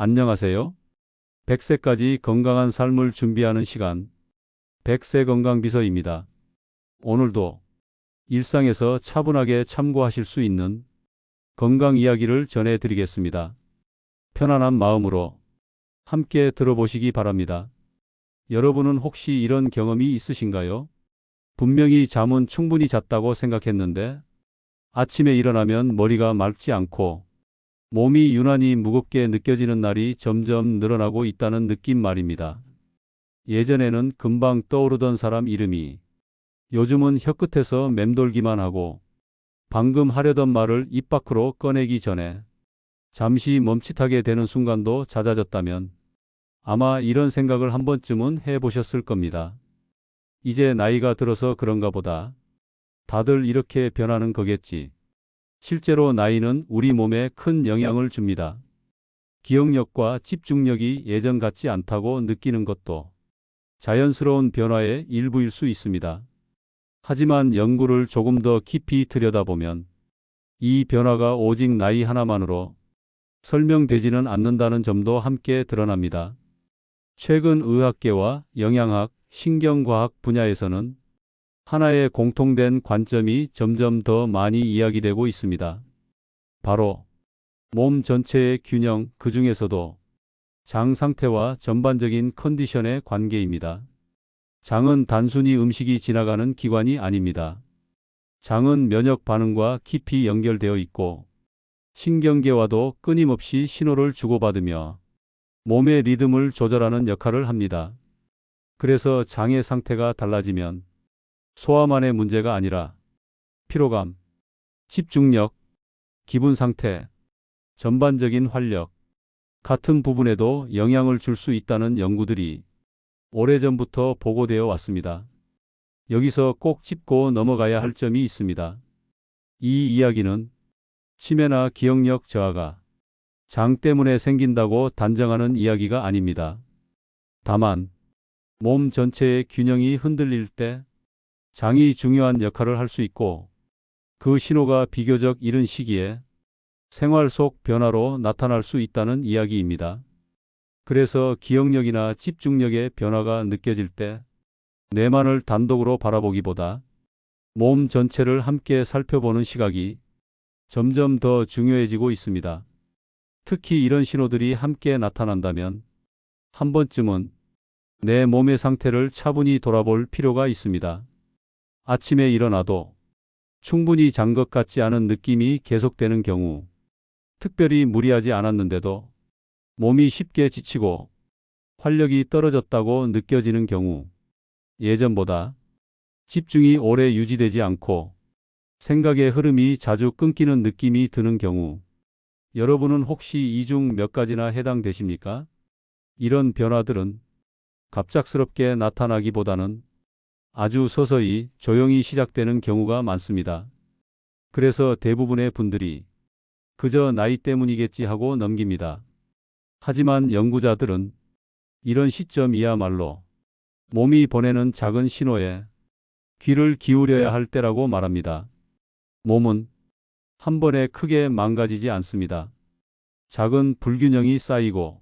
안녕하세요. 100세까지 건강한 삶을 준비하는 시간, 100세 건강비서입니다. 오늘도 일상에서 차분하게 참고하실 수 있는 건강 이야기를 전해드리겠습니다. 편안한 마음으로 함께 들어보시기 바랍니다. 여러분은 혹시 이런 경험이 있으신가요? 분명히 잠은 충분히 잤다고 생각했는데 아침에 일어나면 머리가 맑지 않고 몸이 유난히 무겁게 느껴지는 날이 점점 늘어나고 있다는 느낌 말입니다. 예전에는 금방 떠오르던 사람 이름이 요즘은 혀끝에서 맴돌기만 하고 방금 하려던 말을 입 밖으로 꺼내기 전에 잠시 멈칫하게 되는 순간도 잦아졌다면 아마 이런 생각을 한 번쯤은 해보셨을 겁니다. 이제 나이가 들어서 그런가 보다. 다들 이렇게 변하는 거겠지. 실제로 나이는 우리 몸에 큰 영향을 줍니다. 기억력과 집중력이 예전 같지 않다고 느끼는 것도 자연스러운 변화의 일부일 수 있습니다. 하지만 연구를 조금 더 깊이 들여다보면 이 변화가 오직 나이 하나만으로 설명되지는 않는다는 점도 함께 드러납니다. 최근 의학계와 영양학, 신경과학 분야에서는 하나의 공통된 관점이 점점 더 많이 이야기되고 있습니다. 바로 몸 전체의 균형, 그 중에서도 장 상태와 전반적인 컨디션의 관계입니다. 장은 단순히 음식이 지나가는 기관이 아닙니다. 장은 면역 반응과 깊이 연결되어 있고 신경계와도 끊임없이 신호를 주고받으며 몸의 리듬을 조절하는 역할을 합니다. 그래서 장의 상태가 달라지면 소화만의 문제가 아니라 피로감, 집중력, 기분 상태, 전반적인 활력 같은 부분에도 영향을 줄 수 있다는 연구들이 오래전부터 보고되어 왔습니다. 여기서 꼭 짚고 넘어가야 할 점이 있습니다. 이 이야기는 치매나 기억력 저하가 장 때문에 생긴다고 단정하는 이야기가 아닙니다. 다만 몸 전체의 균형이 흔들릴 때 장이 중요한 역할을 할 수 있고 그 신호가 비교적 이른 시기에 생활 속 변화로 나타날 수 있다는 이야기입니다. 그래서 기억력이나 집중력의 변화가 느껴질 때 뇌만을 단독으로 바라보기보다 몸 전체를 함께 살펴보는 시각이 점점 더 중요해지고 있습니다. 특히 이런 신호들이 함께 나타난다면 한 번쯤은 내 몸의 상태를 차분히 돌아볼 필요가 있습니다. 아침에 일어나도 충분히 잔 것 같지 않은 느낌이 계속되는 경우, 특별히 무리하지 않았는데도 몸이 쉽게 지치고 활력이 떨어졌다고 느껴지는 경우, 예전보다 집중이 오래 유지되지 않고 생각의 흐름이 자주 끊기는 느낌이 드는 경우, 여러분은 혹시 이 중 몇 가지나 해당되십니까? 이런 변화들은 갑작스럽게 나타나기보다는 아주 서서히 조용히 시작되는 경우가 많습니다. 그래서 대부분의 분들이 그저 나이 때문이겠지 하고 넘깁니다. 하지만 연구자들은 이런 시점이야말로 몸이 보내는 작은 신호에 귀를 기울여야 할 때라고 말합니다. 몸은 한 번에 크게 망가지지 않습니다. 작은 불균형이 쌓이고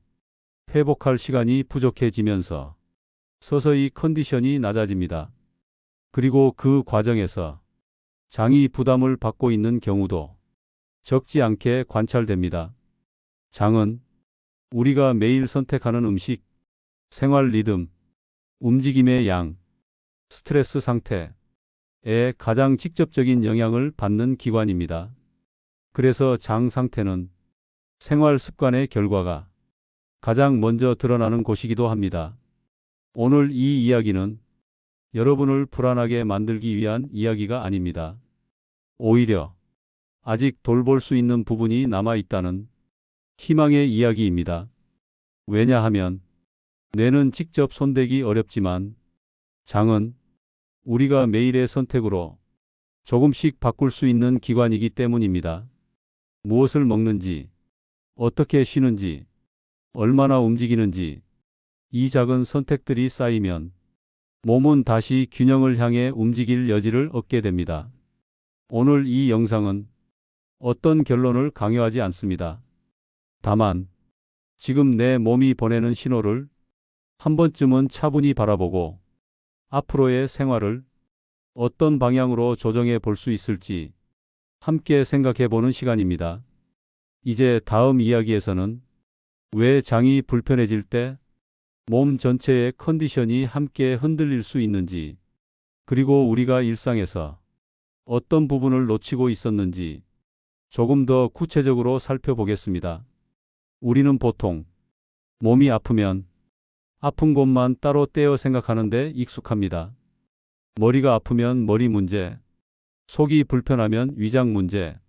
회복할 시간이 부족해지면서 서서히 컨디션이 낮아집니다. 그리고 그 과정에서 장이 부담을 받고 있는 경우도 적지 않게 관찰됩니다. 장은 우리가 매일 선택하는 음식, 생활 리듬, 움직임의 양, 스트레스 상태에 가장 직접적인 영향을 받는 기관입니다. 그래서 장 상태는 생활 습관의 결과가 가장 먼저 드러나는 곳이기도 합니다. 오늘 이 이야기는 여러분을 불안하게 만들기 위한 이야기가 아닙니다. 오히려 아직 돌볼 수 있는 부분이 남아 있다는 희망의 이야기입니다. 왜냐하면 뇌는 직접 손대기 어렵지만 장은 우리가 매일의 선택으로 조금씩 바꿀 수 있는 기관이기 때문입니다. 무엇을 먹는지, 어떻게 쉬는지, 얼마나 움직이는지, 이 작은 선택들이 쌓이면 몸은 다시 균형을 향해 움직일 여지를 얻게 됩니다. 오늘 이 영상은 어떤 결론을 강요하지 않습니다. 다만 지금 내 몸이 보내는 신호를 한 번쯤은 차분히 바라보고 앞으로의 생활을 어떤 방향으로 조정해 볼 수 있을지 함께 생각해 보는 시간입니다. 이제 다음 이야기에서는 왜 장이 불편해질 때 몸 전체의 컨디션이 함께 흔들릴 수 있는지, 그리고 우리가 일상에서 어떤 부분을 놓치고 있었는지 조금 더 구체적으로 살펴보겠습니다. 우리는 보통 몸이 아프면 아픈 곳만 따로 떼어 생각하는데 익숙합니다. 머리가 아프면 머리 문제, 속이 불편하면 위장 문제,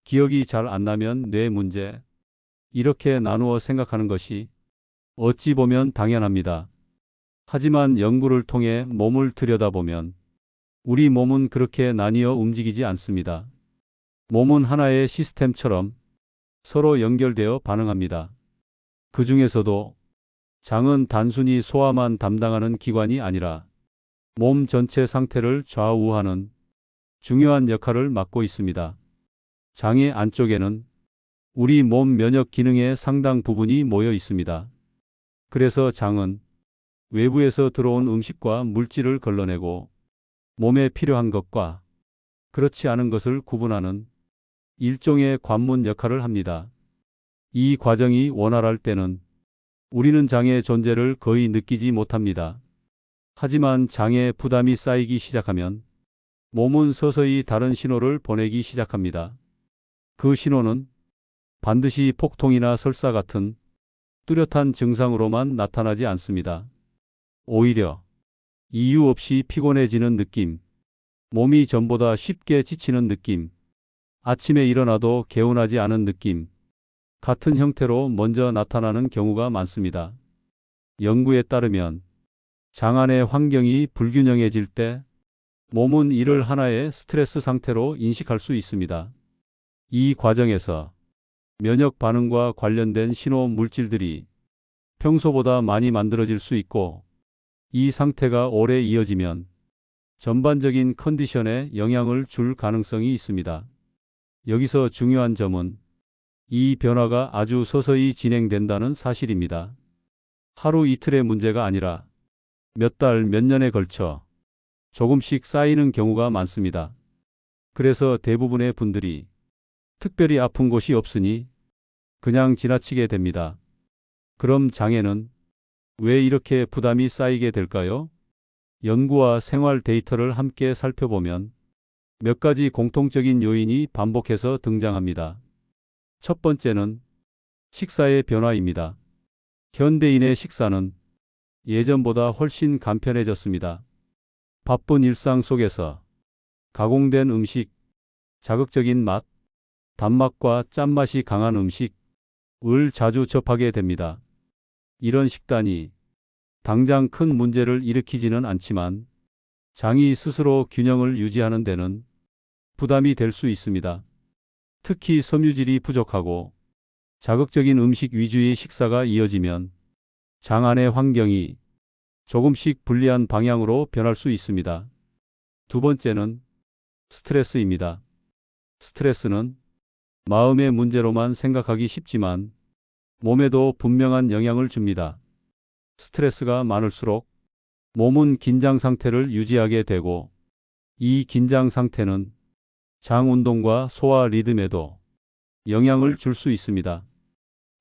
기억이 잘 안 나면 뇌 문제, 이렇게 나누어 생각하는 것이 어찌 보면 당연합니다. 하지만 연구를 통해 몸을 들여다보면 우리 몸은 그렇게 나뉘어 움직이지 않습니다. 몸은 하나의 시스템처럼 서로 연결되어 반응합니다. 그 중에서도 장은 단순히 소화만 담당하는 기관이 아니라 몸 전체 상태를 좌우하는 중요한 역할을 맡고 있습니다. 장의 안쪽에는 우리 몸 면역 기능의 상당 부분이 모여 있습니다. 그래서 장은 외부에서 들어온 음식과 물질을 걸러내고 몸에 필요한 것과 그렇지 않은 것을 구분하는 일종의 관문 역할을 합니다. 이 과정이 원활할 때는 우리는 장의 존재를 거의 느끼지 못합니다. 하지만 장에 부담이 쌓이기 시작하면 몸은 서서히 다른 신호를 보내기 시작합니다. 그 신호는 반드시 폭통이나 설사 같은 뚜렷한 증상으로만 나타나지 않습니다. 오히려 이유 없이 피곤해지는 느낌, 몸이 전보다 쉽게 지치는 느낌, 아침에 일어나도 개운하지 않은 느낌 같은 형태로 먼저 나타나는 경우가 많습니다. 연구에 따르면 장 안의 환경이 불균형해질 때 몸은 이를 하나의 스트레스 상태로 인식할 수 있습니다. 이 과정에서 면역 반응과 관련된 신호 물질들이 평소보다 많이 만들어질 수 있고, 이 상태가 오래 이어지면 전반적인 컨디션에 영향을 줄 가능성이 있습니다. 여기서 중요한 점은 이 변화가 아주 서서히 진행된다는 사실입니다. 하루 이틀의 문제가 아니라 몇 달, 몇 년에 걸쳐 조금씩 쌓이는 경우가 많습니다. 그래서 대부분의 분들이 특별히 아픈 곳이 없으니 그냥 지나치게 됩니다. 그럼 장에는 왜 이렇게 부담이 쌓이게 될까요? 연구와 생활 데이터를 함께 살펴보면 몇 가지 공통적인 요인이 반복해서 등장합니다. 첫 번째는 식사의 변화입니다. 현대인의 식사는 예전보다 훨씬 간편해졌습니다. 바쁜 일상 속에서 가공된 음식, 자극적인 맛, 단맛과 짠맛이 강한 음식을 자주 접하게 됩니다. 이런 식단이 당장 큰 문제를 일으키지는 않지만 장이 스스로 균형을 유지하는 데는 부담이 될 수 있습니다. 특히 섬유질이 부족하고 자극적인 음식 위주의 식사가 이어지면 장 안의 환경이 조금씩 불리한 방향으로 변할 수 있습니다. 두 번째는 스트레스입니다. 스트레스는 마음의 문제로만 생각하기 쉽지만 몸에도 분명한 영향을 줍니다. 스트레스가 많을수록 몸은 긴장 상태를 유지하게 되고, 이 긴장 상태는 장 운동과 소화 리듬에도 영향을 줄 수 있습니다.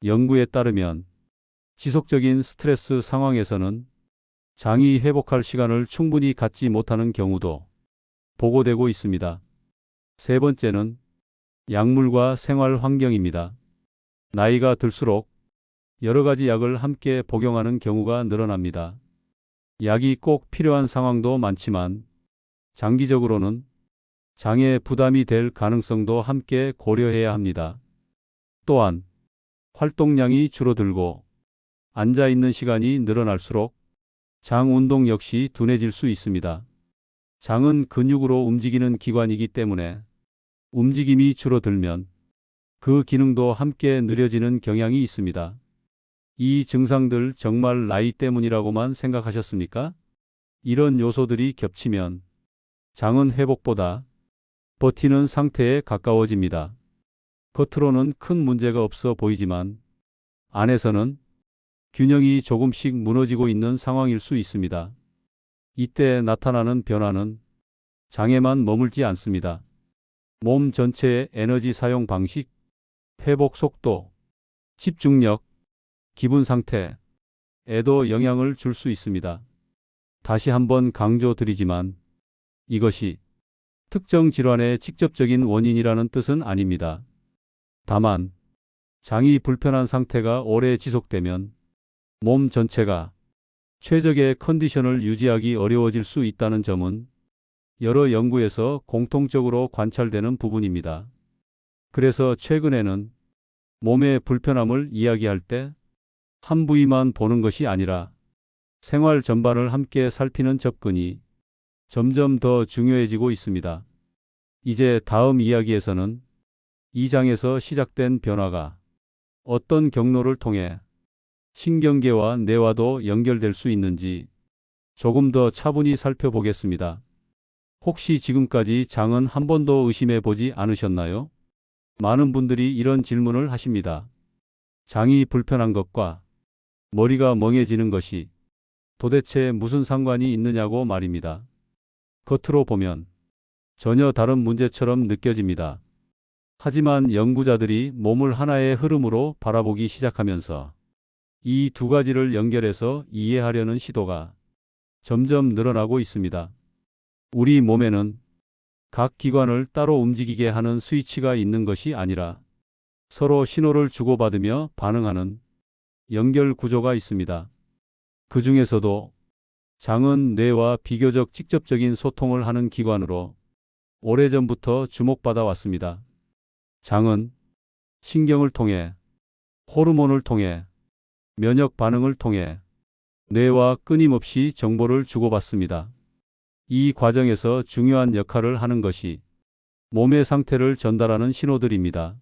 연구에 따르면 지속적인 스트레스 상황에서는 장이 회복할 시간을 충분히 갖지 못하는 경우도 보고되고 있습니다. 세 번째는 약물과 생활 환경입니다. 나이가 들수록 여러 가지 약을 함께 복용하는 경우가 늘어납니다. 약이 꼭 필요한 상황도 많지만 장기적으로는 장에 부담이 될 가능성도 함께 고려해야 합니다. 또한 활동량이 줄어들고 앉아 있는 시간이 늘어날수록 장 운동 역시 둔해질 수 있습니다. 장은 근육으로 움직이는 기관이기 때문에 움직임이 줄어들면 그 기능도 함께 느려지는 경향이 있습니다. 이 증상들 정말 나이 때문이라고만 생각하셨습니까? 이런 요소들이 겹치면 장은 회복보다 버티는 상태에 가까워집니다. 겉으로는 큰 문제가 없어 보이지만 안에서는 균형이 조금씩 무너지고 있는 상황일 수 있습니다. 이때 나타나는 변화는 장에만 머물지 않습니다. 몸 전체의 에너지 사용 방식, 회복 속도, 집중력, 기분 상태에도 영향을 줄 수 있습니다. 다시 한번 강조드리지만 이것이 특정 질환의 직접적인 원인이라는 뜻은 아닙니다. 다만 장이 불편한 상태가 오래 지속되면 몸 전체가 최적의 컨디션을 유지하기 어려워질 수 있다는 점은 여러 연구에서 공통적으로 관찰되는 부분입니다. 그래서 최근에는 몸의 불편함을 이야기할 때 한 부위만 보는 것이 아니라 생활 전반을 함께 살피는 접근이 점점 더 중요해지고 있습니다. 이제 다음 이야기에서는 이 장에서 시작된 변화가 어떤 경로를 통해 신경계와 뇌와도 연결될 수 있는지 조금 더 차분히 살펴보겠습니다. 혹시 지금까지 장은 한 번도 의심해 보지 않으셨나요? 많은 분들이 이런 질문을 하십니다. 장이 불편한 것과 머리가 멍해지는 것이 도대체 무슨 상관이 있느냐고 말입니다. 겉으로 보면 전혀 다른 문제처럼 느껴집니다. 하지만 연구자들이 몸을 하나의 흐름으로 바라보기 시작하면서 이 두 가지를 연결해서 이해하려는 시도가 점점 늘어나고 있습니다. 우리 몸에는 각 기관을 따로 움직이게 하는 스위치가 있는 것이 아니라 서로 신호를 주고받으며 반응하는 연결 구조가 있습니다. 그 중에서도 장은 뇌와 비교적 직접적인 소통을 하는 기관으로 오래전부터 주목받아 왔습니다. 장은 신경을 통해, 호르몬을 통해, 면역 반응을 통해 뇌와 끊임없이 정보를 주고받습니다. 이 과정에서 중요한 역할을 하는 것이 몸의 상태를 전달하는 신호들입니다.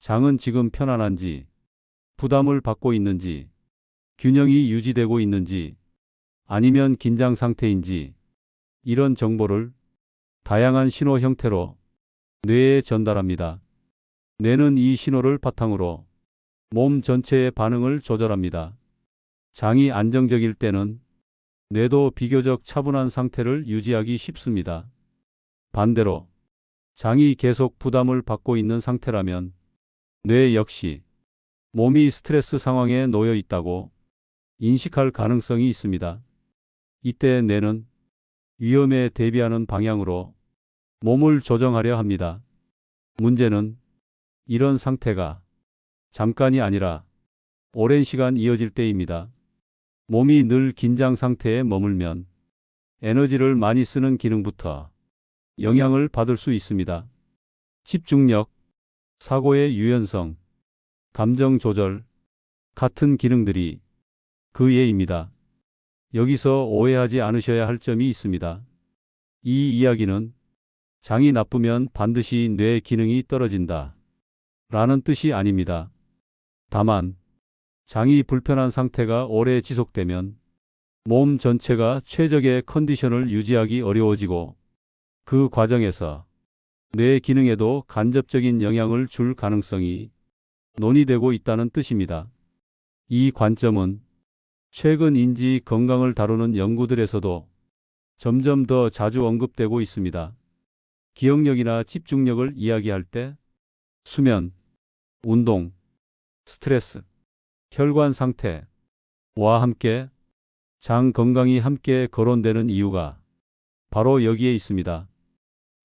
장은 지금 편안한지, 부담을 받고 있는지, 균형이 유지되고 있는지, 아니면 긴장 상태인지, 이런 정보를 다양한 신호 형태로 뇌에 전달합니다. 뇌는 이 신호를 바탕으로 몸 전체의 반응을 조절합니다. 장이 안정적일 때는 뇌도 비교적 차분한 상태를 유지하기 쉽습니다. 반대로 장이 계속 부담을 받고 있는 상태라면 뇌 역시 몸이 스트레스 상황에 놓여 있다고 인식할 가능성이 있습니다. 이때 뇌는 위험에 대비하는 방향으로 몸을 조정하려 합니다. 문제는 이런 상태가 잠깐이 아니라 오랜 시간 이어질 때입니다. 몸이 늘 긴장 상태에 머물면 에너지를 많이 쓰는 기능부터 영향을 받을 수 있습니다. 집중력, 사고의 유연성, 감정 조절 같은 기능들이 그 예입니다. 여기서 오해하지 않으셔야 할 점이 있습니다. 이 이야기는 장이 나쁘면 반드시 뇌 기능이 떨어진다 라는 뜻이 아닙니다. 다만 장이 불편한 상태가 오래 지속되면 몸 전체가 최적의 컨디션을 유지하기 어려워지고 그 과정에서 뇌 기능에도 간접적인 영향을 줄 가능성이 논의되고 있다는 뜻입니다. 이 관점은 최근 인지 건강을 다루는 연구들에서도 점점 더 자주 언급되고 있습니다. 기억력이나 집중력을 이야기할 때 수면, 운동, 스트레스, 혈관 상태와 함께 장 건강이 함께 거론되는 이유가 바로 여기에 있습니다.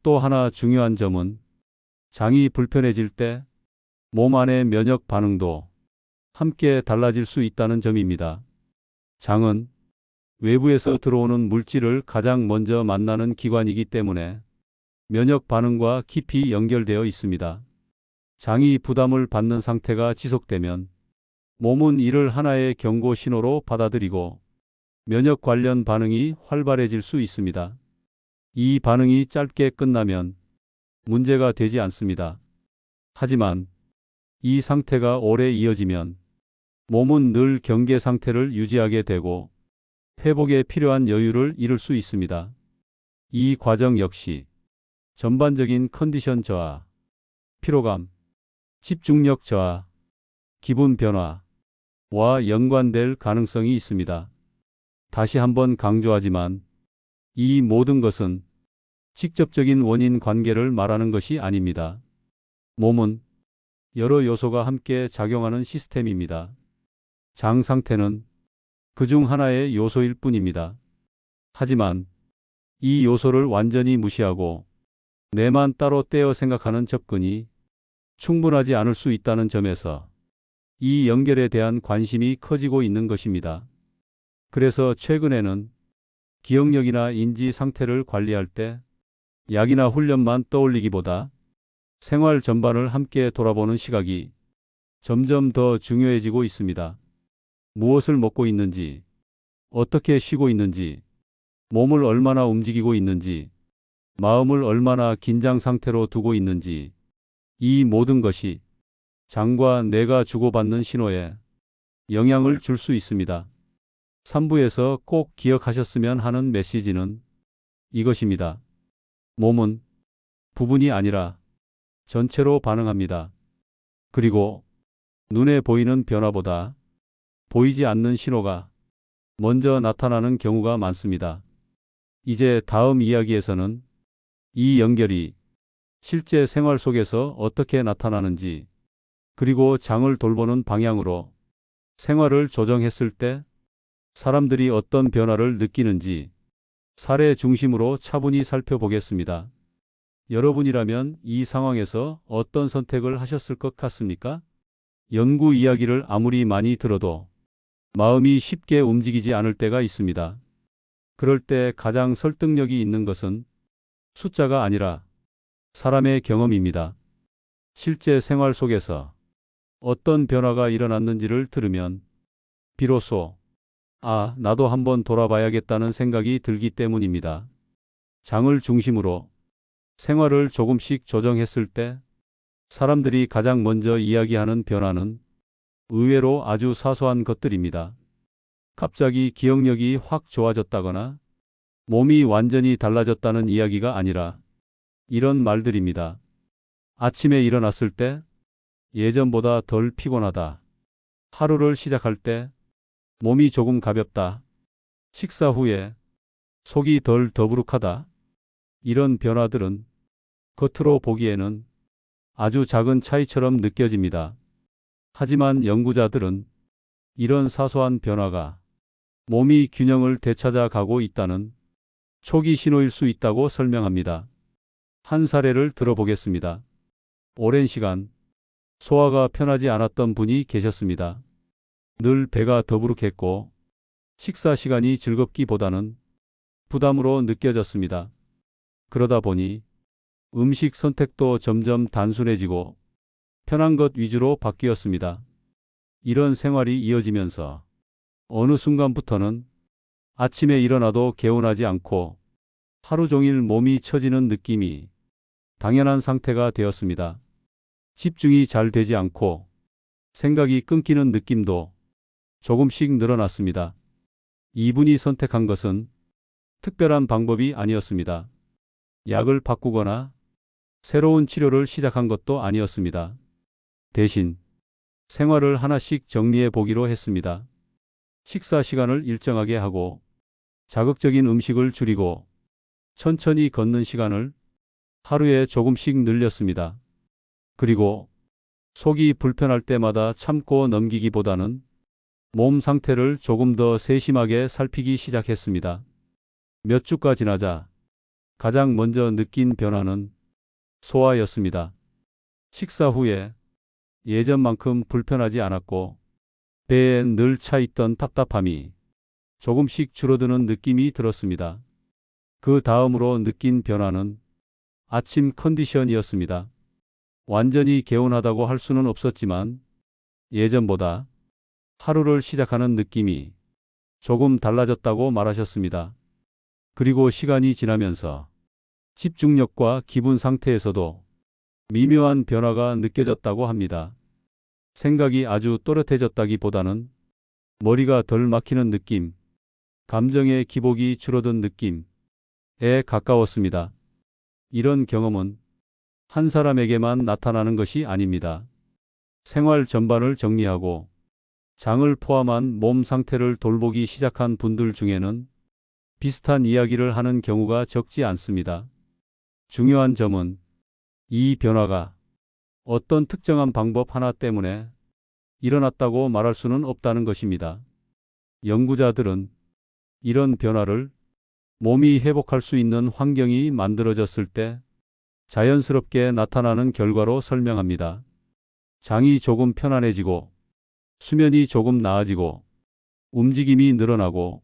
또 하나 중요한 점은 장이 불편해질 때 몸 안의 면역 반응도 함께 달라질 수 있다는 점입니다. 장은 외부에서 들어오는 물질을 가장 먼저 만나는 기관이기 때문에 면역 반응과 깊이 연결되어 있습니다. 장이 부담을 받는 상태가 지속되면 몸은 이를 하나의 경고 신호로 받아들이고 면역 관련 반응이 활발해질 수 있습니다. 이 반응이 짧게 끝나면 문제가 되지 않습니다. 하지만 이 상태가 오래 이어지면 몸은 늘 경계 상태를 유지하게 되고 회복에 필요한 여유를 잃을 수 있습니다. 이 과정 역시 전반적인 컨디션 저하, 피로감, 집중력 저하, 기분 변화, 연관될 가능성이 있습니다. 다시 한번 강조하지만 이 모든 것은 직접적인 원인 관계를 말하는 것이 아닙니다. 몸은 여러 요소가 함께 작용하는 시스템입니다. 장 상태는 그중 하나의 요소일 뿐입니다. 하지만 이 요소를 완전히 무시하고 뇌만 따로 떼어 생각하는 접근이 충분하지 않을 수 있다는 점에서 이 연결에 대한 관심이 커지고 있는 것입니다. 그래서 최근에는 기억력이나 인지 상태를 관리할 때 약이나 훈련만 떠올리기보다 생활 전반을 함께 돌아보는 시각이 점점 더 중요해지고 있습니다. 무엇을 먹고 있는지, 어떻게 쉬고 있는지, 몸을 얼마나 움직이고 있는지, 마음을 얼마나 긴장 상태로 두고 있는지, 이 모든 것이 장과 뇌가 주고받는 신호에 영향을 줄 수 있습니다. 3부에서 꼭 기억하셨으면 하는 메시지는 이것입니다. 몸은 부분이 아니라 전체로 반응합니다. 그리고 눈에 보이는 변화보다 보이지 않는 신호가 먼저 나타나는 경우가 많습니다. 이제 다음 이야기에서는 이 연결이 실제 생활 속에서 어떻게 나타나는지, 그리고 장을 돌보는 방향으로 생활을 조정했을 때 사람들이 어떤 변화를 느끼는지 사례 중심으로 차분히 살펴보겠습니다. 여러분이라면 이 상황에서 어떤 선택을 하셨을 것 같습니까? 연구 이야기를 아무리 많이 들어도 마음이 쉽게 움직이지 않을 때가 있습니다. 그럴 때 가장 설득력이 있는 것은 숫자가 아니라 사람의 경험입니다. 실제 생활 속에서 어떤 변화가 일어났는지를 들으면 비로소 나도 한번 돌아봐야겠다는 생각이 들기 때문입니다. 장을 중심으로 생활을 조금씩 조정했을 때 사람들이 가장 먼저 이야기하는 변화는 의외로 아주 사소한 것들입니다. 갑자기 기억력이 확 좋아졌다거나 몸이 완전히 달라졌다는 이야기가 아니라 이런 말들입니다. 아침에 일어났을 때 예전보다 덜 피곤하다. 하루를 시작할 때 몸이 조금 가볍다. 식사 후에 속이 덜 더부룩하다. 이런 변화들은 겉으로 보기에는 아주 작은 차이처럼 느껴집니다. 하지만 연구자들은 이런 사소한 변화가 몸이 균형을 되찾아 가고 있다는 초기 신호일 수 있다고 설명합니다. 한 사례를 들어보겠습니다. 오랜 시간 소화가 편하지 않았던 분이 계셨습니다. 늘 배가 더부룩했고 식사 시간이 즐겁기보다는 부담으로 느껴졌습니다. 그러다 보니 음식 선택도 점점 단순해지고 편한 것 위주로 바뀌었습니다. 이런 생활이 이어지면서 어느 순간부터는 아침에 일어나도 개운하지 않고 하루 종일 몸이 처지는 느낌이 당연한 상태가 되었습니다. 집중이 잘 되지 않고 생각이 끊기는 느낌도 조금씩 늘어났습니다. 이분이 선택한 것은 특별한 방법이 아니었습니다. 약을 바꾸거나 새로운 치료를 시작한 것도 아니었습니다. 대신 생활을 하나씩 정리해 보기로 했습니다. 식사 시간을 일정하게 하고 자극적인 음식을 줄이고 천천히 걷는 시간을 하루에 조금씩 늘렸습니다. 그리고 속이 불편할 때마다 참고 넘기기보다는 몸 상태를 조금 더 세심하게 살피기 시작했습니다. 몇 주가 지나자 가장 먼저 느낀 변화는 소화였습니다. 식사 후에 예전만큼 불편하지 않았고 배에 늘 차 있던 답답함이 조금씩 줄어드는 느낌이 들었습니다. 그 다음으로 느낀 변화는 아침 컨디션이었습니다. 완전히 개운하다고 할 수는 없었지만 예전보다 하루를 시작하는 느낌이 조금 달라졌다고 말하셨습니다. 그리고 시간이 지나면서 집중력과 기분 상태에서도 미묘한 변화가 느껴졌다고 합니다. 생각이 아주 또렷해졌다기보다는 머리가 덜 막히는 느낌, 감정의 기복이 줄어든 느낌에 가까웠습니다. 이런 경험은 한 사람에게만 나타나는 것이 아닙니다. 생활 전반을 정리하고 장을 포함한 몸 상태를 돌보기 시작한 분들 중에는 비슷한 이야기를 하는 경우가 적지 않습니다. 중요한 점은 이 변화가 어떤 특정한 방법 하나 때문에 일어났다고 말할 수는 없다는 것입니다. 연구자들은 이런 변화를 몸이 회복할 수 있는 환경이 만들어졌을 때 자연스럽게 나타나는 결과로 설명합니다. 장이 조금 편안해지고, 수면이 조금 나아지고, 움직임이 늘어나고,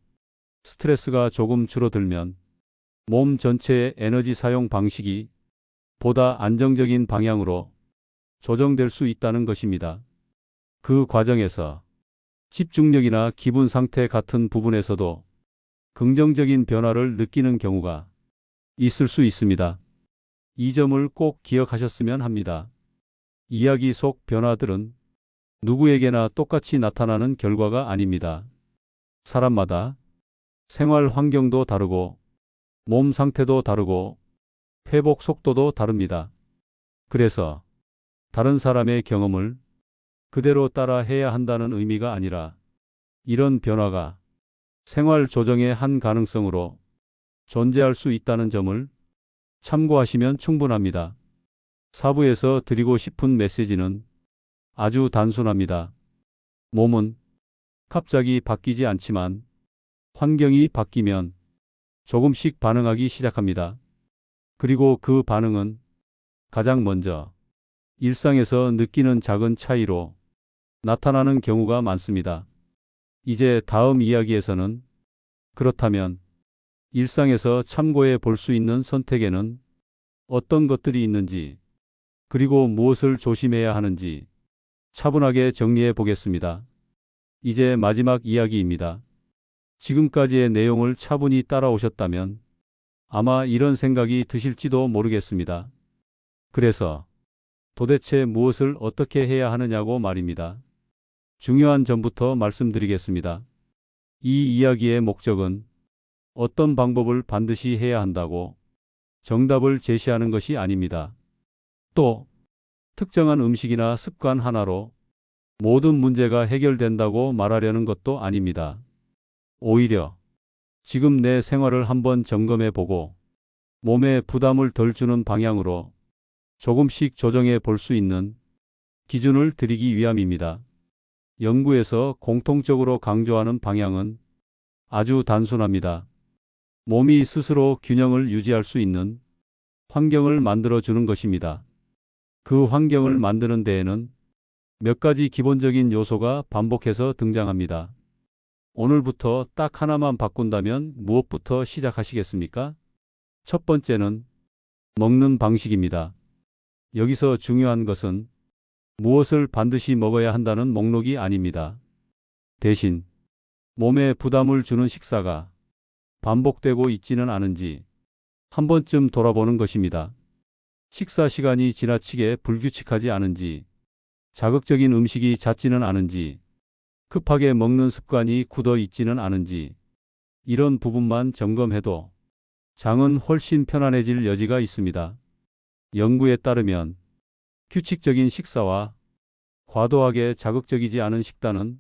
스트레스가 조금 줄어들면 몸 전체의 에너지 사용 방식이 보다 안정적인 방향으로 조정될 수 있다는 것입니다. 그 과정에서 집중력이나 기분 상태 같은 부분에서도 긍정적인 변화를 느끼는 경우가 있을 수 있습니다. 이 점을 꼭 기억하셨으면 합니다. 이야기 속 변화들은 누구에게나 똑같이 나타나는 결과가 아닙니다. 사람마다 생활 환경도 다르고 몸 상태도 다르고 회복 속도도 다릅니다. 그래서 다른 사람의 경험을 그대로 따라 해야 한다는 의미가 아니라 이런 변화가 생활 조정의 한 가능성으로 존재할 수 있다는 점을 참고하시면 충분합니다. 사부에서 드리고 싶은 메시지는 아주 단순합니다. 몸은 갑자기 바뀌지 않지만 환경이 바뀌면 조금씩 반응하기 시작합니다. 그리고 그 반응은 가장 먼저 일상에서 느끼는 작은 차이로 나타나는 경우가 많습니다. 이제 다음 이야기에서는 그렇다면 일상에서 참고해 볼 수 있는 선택에는 어떤 것들이 있는지, 그리고 무엇을 조심해야 하는지 차분하게 정리해 보겠습니다. 이제 마지막 이야기입니다. 지금까지의 내용을 차분히 따라오셨다면 아마 이런 생각이 드실지도 모르겠습니다. 그래서 도대체 무엇을 어떻게 해야 하느냐고 말입니다. 중요한 점부터 말씀드리겠습니다. 이 이야기의 목적은 어떤 방법을 반드시 해야 한다고 정답을 제시하는 것이 아닙니다. 또 특정한 음식이나 습관 하나로 모든 문제가 해결된다고 말하려는 것도 아닙니다. 오히려 지금 내 생활을 한번 점검해 보고 몸에 부담을 덜 주는 방향으로 조금씩 조정해 볼 수 있는 기준을 드리기 위함입니다. 연구에서 공통적으로 강조하는 방향은 아주 단순합니다. 몸이 스스로 균형을 유지할 수 있는 환경을 만들어 주는 것입니다. 그 환경을 만드는 데에는 몇 가지 기본적인 요소가 반복해서 등장합니다. 오늘부터 딱 하나만 바꾼다면 무엇부터 시작하시겠습니까? 첫 번째는 먹는 방식입니다. 여기서 중요한 것은 무엇을 반드시 먹어야 한다는 목록이 아닙니다. 대신 몸에 부담을 주는 식사가 반복되고 있지는 않은지 한 번쯤 돌아보는 것입니다. 식사 시간이 지나치게 불규칙하지 않은지, 자극적인 음식이 잦지는 않은지, 급하게 먹는 습관이 굳어 있지는 않은지, 이런 부분만 점검해도 장은 훨씬 편안해질 여지가 있습니다. 연구에 따르면 규칙적인 식사와 과도하게 자극적이지 않은 식단은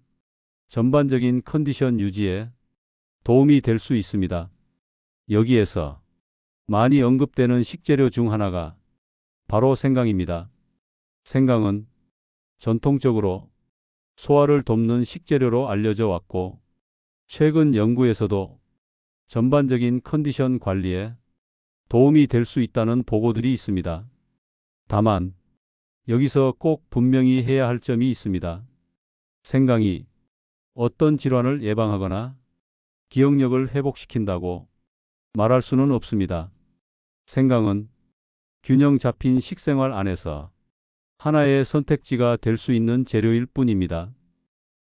전반적인 컨디션 유지에 도움이 될 수 있습니다. 여기에서 많이 언급되는 식재료 중 하나가 바로 생강입니다. 생강은 전통적으로 소화를 돕는 식재료로 알려져 왔고, 최근 연구에서도 전반적인 컨디션 관리에 도움이 될 수 있다는 보고들이 있습니다. 다만 여기서 꼭 분명히 해야 할 점이 있습니다. 생강이 어떤 질환을 예방하거나 기억력을 회복시킨다고 말할 수는 없습니다. 생강은 균형 잡힌 식생활 안에서 하나의 선택지가 될 수 있는 재료일 뿐입니다.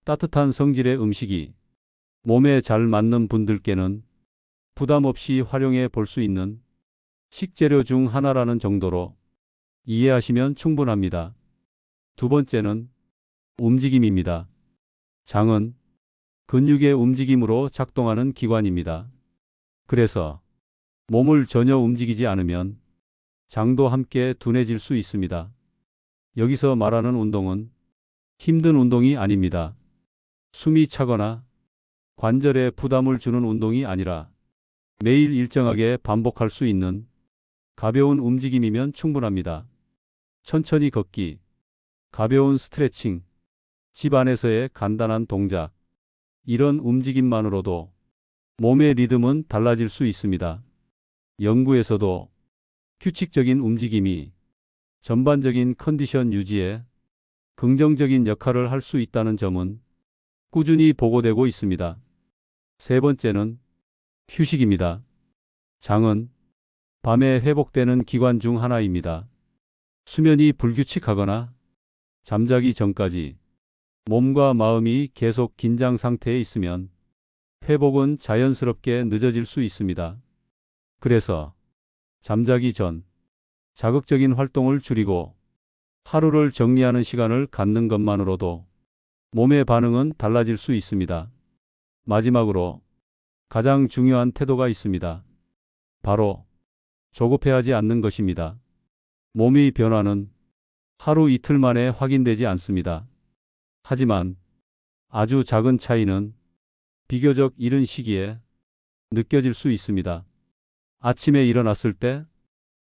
따뜻한 성질의 음식이 몸에 잘 맞는 분들께는 부담 없이 활용해 볼 수 있는 식재료 중 하나라는 정도로 이해하시면 충분합니다. 두 번째는 움직임입니다. 장은 근육의 움직임으로 작동하는 기관입니다. 그래서 몸을 전혀 움직이지 않으면 장도 함께 둔해질 수 있습니다. 여기서 말하는 운동은 힘든 운동이 아닙니다. 숨이 차거나 관절에 부담을 주는 운동이 아니라 매일 일정하게 반복할 수 있는 가벼운 움직임이면 충분합니다. 천천히 걷기, 가벼운 스트레칭, 집 안에서의 간단한 동작, 이런 움직임만으로도 몸의 리듬은 달라질 수 있습니다. 연구에서도 규칙적인 움직임이 전반적인 컨디션 유지에 긍정적인 역할을 할 수 있다는 점은 꾸준히 보고되고 있습니다. 세 번째는 휴식입니다. 장은 밤에 회복되는 기관 중 하나입니다. 수면이 불규칙하거나 잠자기 전까지 몸과 마음이 계속 긴장 상태에 있으면 회복은 자연스럽게 늦어질 수 있습니다. 그래서 잠자기 전 자극적인 활동을 줄이고 하루를 정리하는 시간을 갖는 것만으로도 몸의 반응은 달라질 수 있습니다. 마지막으로 가장 중요한 태도가 있습니다. 바로 조급해하지 않는 것입니다. 몸의 변화는 하루 이틀 만에 확인되지 않습니다. 하지만 아주 작은 차이는 비교적 이른 시기에 느껴질 수 있습니다. 아침에 일어났을 때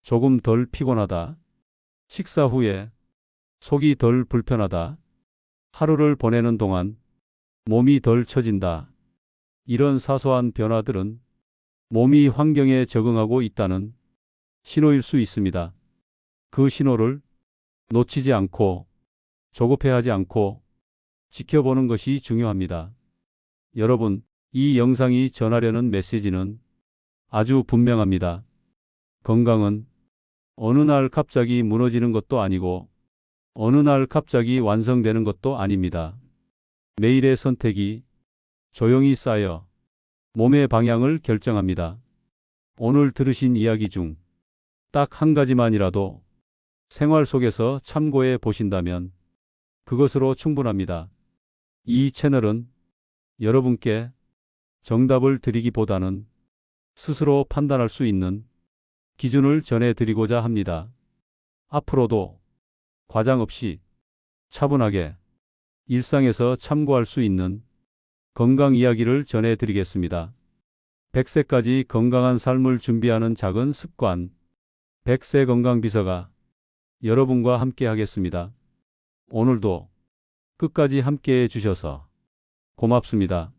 조금 덜 피곤하다. 식사 후에 속이 덜 불편하다. 하루를 보내는 동안 몸이 덜 처진다. 이런 사소한 변화들은 몸이 환경에 적응하고 있다는 신호일 수 있습니다. 그 신호를 놓치지 않고 조급해하지 않고 지켜보는 것이 중요합니다. 여러분, 이 영상이 전하려는 메시지는 아주 분명합니다. 건강은 어느 날 갑자기 무너지는 것도 아니고 어느 날 갑자기 완성되는 것도 아닙니다. 매일의 선택이 조용히 쌓여 몸의 방향을 결정합니다. 오늘 들으신 이야기 중 딱 한 가지만이라도 생활 속에서 참고해 보신다면 그것으로 충분합니다. 이 채널은 여러분께 정답을 드리기보다는 스스로 판단할 수 있는 기준을 전해드리고자 합니다. 앞으로도 과장 없이 차분하게 일상에서 참고할 수 있는 건강 이야기를 전해드리겠습니다. 100세까지 건강한 삶을 준비하는 작은 습관, 100세 건강비서가 여러분과 함께 하겠습니다. 오늘도 끝까지 함께 해주셔서 고맙습니다.